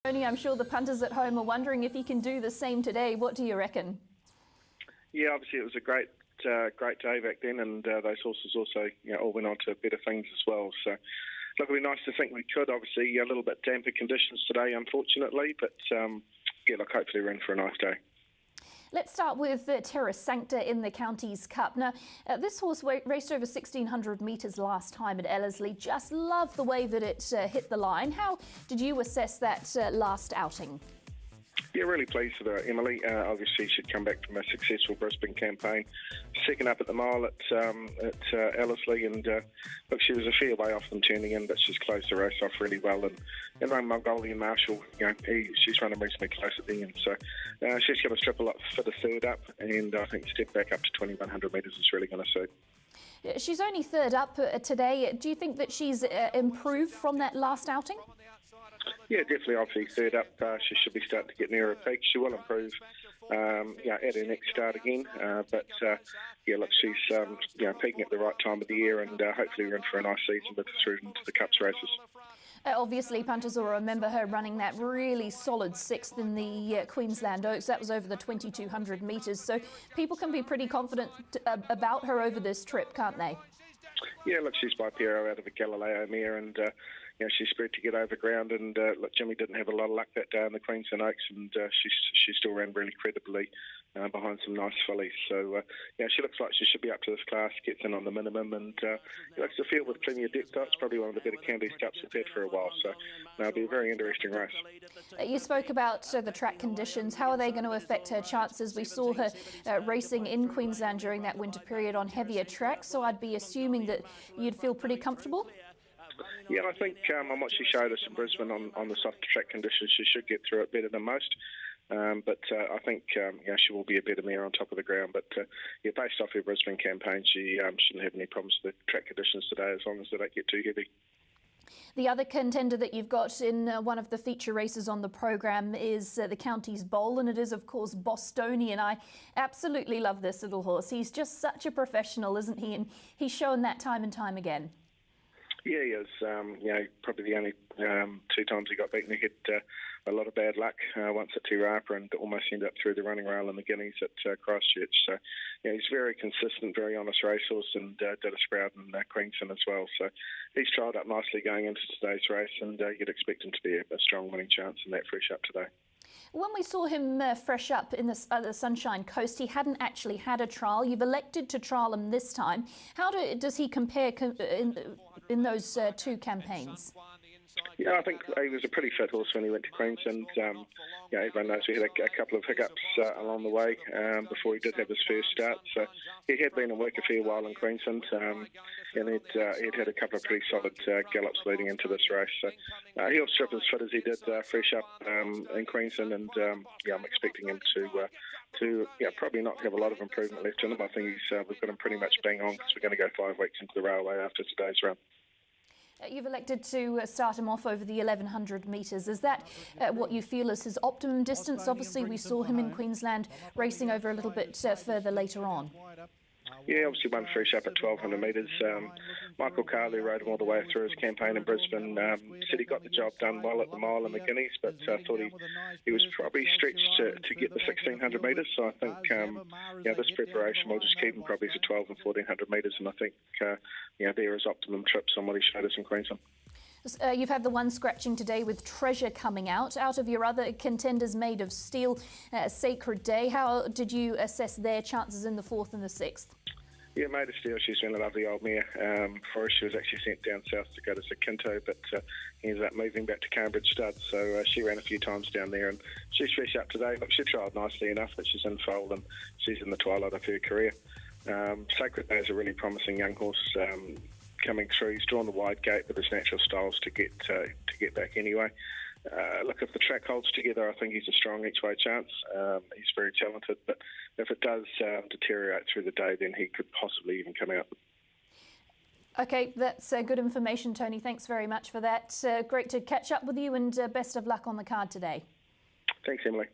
Tony, I'm sure the punters at home are wondering if he can do the same today. What do you reckon? Yeah, obviously it was a great day back then, and those horses also, all went on to better things as well. So, look, it'd be nice to think we could. Obviously, a little bit damper conditions today, unfortunately, but look, hopefully we're in for a nice day. Let's start with Terra Sancta in the Counties Cup. Now, this horse raced over 1,600 metres last time at Ellerslie. Just love the way that it hit the line. How did you assess that last outing? Yeah, really pleased with her, Emily. Obviously, she'd come back from a successful Brisbane campaign, second up at the mile at Ellerslie, and look, she was a fair way off them turning in, but she's closed the race off really well. And run Mongolian Marshall, she's running reasonably close at the end, so she's going to strip a lot for the third up, and I think step back up to 2,100 metres is really going to suit. She's only third up today. Do you think that she's improved from that last outing? Yeah, definitely. Obviously, third up, she should be starting to get near her peak. She will improve, at her next start again. But look, she's peaking at the right time of the year, and hopefully we're in for a nice season with her through into the Cups races. Obviously, punters will remember her running that really solid sixth in the Queensland Oaks. That was over the 2,200 metres. So people can be pretty confident about her over this trip, can't they? Yeah, look, she's by Piero out of a Galileo mare, and she's spread to get over ground. And look, Jimmy didn't have a lot of luck that day in the Queensland Oaks, and she still ran really credibly behind some nice fillies. So she looks like she should be up to this class, gets in on the minimum, and looks a field with plenty of depth. It's probably one of the better Counties Cups we've had for a while. So it'll be a very interesting race. You spoke about the track conditions. How are they going to affect her chances? We saw her racing in Queensland during that winter period on heavier tracks, so I'd be assuming that you'd feel pretty comfortable. Yeah, I think on what she showed us in Brisbane on the softer track conditions, she should get through it better than most. But I think she will be a better mare on top of the ground. But based off her Brisbane campaign, she shouldn't have any problems with the track conditions today, as long as they don't get too heavy. The other contender that you've got in one of the feature races on the program is the Counties Bowl, and it is, of course, Bostonian. I absolutely love this little horse. He's just such a professional, isn't he? And he's shown that time and time again. Yeah, he is. Probably the only 2 times he got beaten. He had a lot of bad luck, once at Te Rapa, and almost ended up through the running rail in the Guineas at Christchurch. So he's very consistent, very honest racehorse, and did a sprout in Queensland as well. So he's trialled up nicely going into today's race, and you'd expect him to be a strong winning chance in that fresh up today. When we saw him fresh up in the Sunshine Coast, he hadn't actually had a trial. You've elected to trial him this time. How does he compare in those 2 campaigns? Yeah, I think he was a pretty fit horse when he went to Queensland. Everyone knows we had a couple of hiccups along the way before he did have his first start. So he had been in work a fair while in Queensland, and he'd had a couple of pretty solid gallops leading into this race. So he'll strip as fit as he did fresh up in Queensland, and I'm expecting him to probably not have a lot of improvement left in him. I think we've got him pretty much bang on, because we're going to go 5 weeks into the railway after today's run. You've elected to start him off over the 1,100 metres. Is that what you feel is his optimum distance? Obviously, we saw him in Queensland racing over a little bit further later on. Yeah, obviously one fresh up at 1,200 metres. Michael Carley rode him all the way through his campaign in Brisbane. Said he got the job done well at the mile in the Guineas, but thought he was probably stretched to get the 1,600 metres. So I think this preparation will just keep him probably to 1,200 and 1,400 metres, and I think there is optimum trips on what he showed us in Queensland. You've had the one scratching today with Treasure coming out of your other contenders Made of Steel, Sacred Day. How did you assess their chances in the 4th and the 6th? Yeah, Made of Steel, she's been a lovely old mare. For her, she was actually sent down south to go to Zakinto, but he ended up moving back to Cambridge Stud, so she ran a few times down there, and she's fresh up today. Look, she trialled nicely enough, but she's in foal, and she's in the twilight of her career. Sacred Day is a really promising young horse coming through. He's drawn the wide gate, but his natural styles to get back anyway. Look, if the track holds together, I think he's a strong each-way chance. He's very talented, but if it does deteriorate through the day, then he could possibly even come out. Okay, that's good information, Tony. Thanks very much for that. Great to catch up with you, and best of luck on the card today. Thanks, Emily.